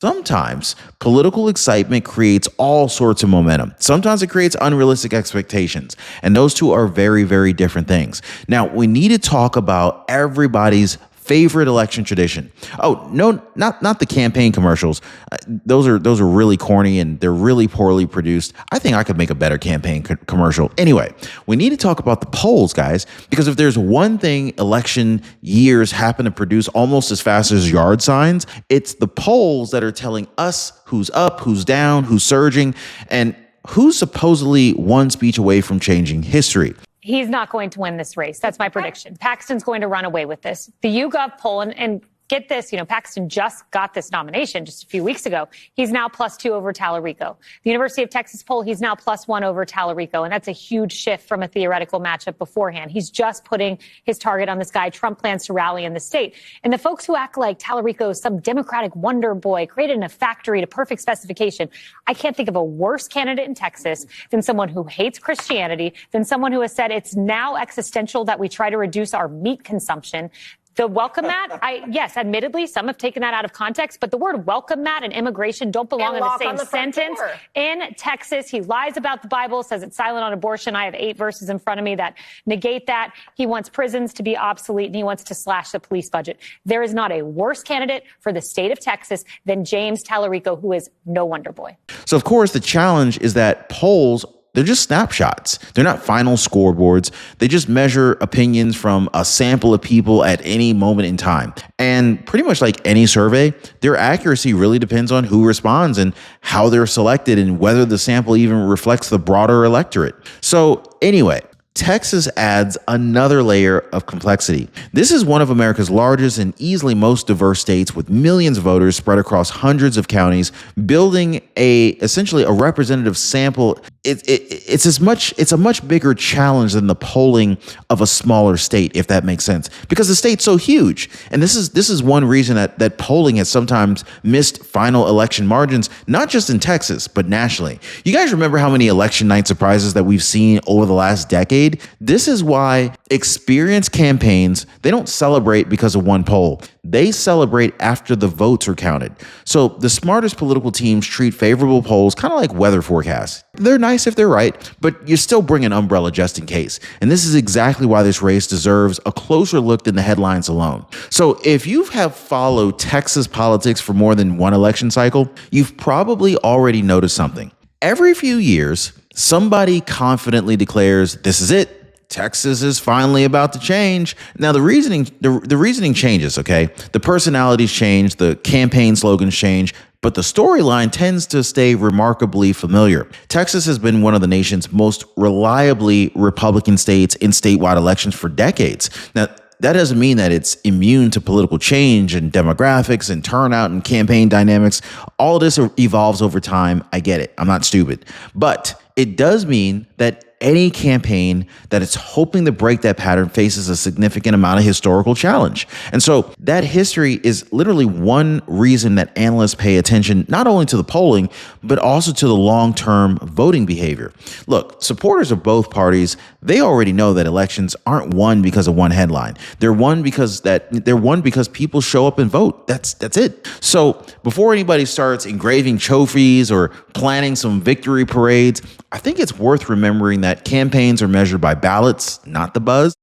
Sometimes political excitement creates all sorts of momentum. Sometimes it creates unrealistic expectations. And those two are very, very different things. Now, we need to talk about everybody's favorite election tradition. Oh, no, not the campaign commercials. Those are really corny and they're really poorly produced. I think I could make a better campaign commercial. Anyway, we need to talk about the polls, guys, because if there's one thing election years happen to produce almost as fast as yard signs, it's the polls that are telling us who's up, who's down, who's surging, and who's supposedly one speech away from changing history. He's not going to win this race. That's my prediction. Paxton's going to run away with this. The YouGov poll, and get this, Paxton just got this nomination just a few weeks ago. He's now +2 over Tallarico. The University of Texas poll, he's now +1 over Tallarico. And that's a huge shift from a theoretical matchup beforehand. He's just putting his target on this guy. Trump plans to rally in the state. And the folks who act like Tallarico is some Democratic wonder boy created in a factory to perfect specification. I can't think of a worse candidate in Texas than someone who hates Christianity, than someone who has said it's now existential that we try to reduce our meat consumption. The welcome mat, yes, admittedly, some have taken that out of context, but the word welcome mat and immigration don't belong in the same sentence. In Texas, he lies about the Bible, says it's silent on abortion. I have 8 verses in front of me that negate that. He wants prisons to be obsolete, and he wants to slash the police budget. There is not a worse candidate for the state of Texas than James Tallarico, who is no wonder boy. So, of course, the challenge is that polls, they're just snapshots. They're not final scoreboards. They just measure opinions from a sample of people at any moment in time. And pretty much like any survey, their accuracy really depends on who responds and how they're selected and whether the sample even reflects the broader electorate. So anyway, Texas adds another layer of complexity. This is one of America's largest and easily most diverse states with millions of voters spread across hundreds of counties, building essentially a representative sample. It's a much bigger challenge than the polling of a smaller state, if that makes sense, because the state's so huge. And this is one reason that polling has sometimes missed final election margins, not just in Texas, but nationally. You guys remember how many election night surprises that we've seen over the last decade? This is why experienced campaigns, they don't celebrate because of one poll. They celebrate after the votes are counted. So the smartest political teams treat favorable polls kind of like weather forecasts. They're nice if they're right, but you still bring an umbrella just in case. And this is exactly why this race deserves a closer look than the headlines alone. So if you have followed Texas politics for more than one election cycle, you've probably already noticed something. Every few years, somebody confidently declares, this is it. Texas is finally about to change. Now, the reasoning changes, okay? The personalities change, the campaign slogans change, but the storyline tends to stay remarkably familiar. Texas has been one of the nation's most reliably Republican states in statewide elections for decades. Now, that doesn't mean that it's immune to political change and demographics and turnout and campaign dynamics. All of this evolves over time. I get it. I'm not stupid. But it does mean that any campaign that is hoping to break that pattern faces a significant amount of historical challenge. And so that history is literally one reason that analysts pay attention not only to the polling, but also to the long-term voting behavior. Look, supporters of both parties, they already know that elections aren't won because of one headline. They're won because people show up and vote. That's it. So before anybody starts engraving trophies or planning some victory parades, I think it's worth remembering that campaigns are measured by ballots, not the buzz.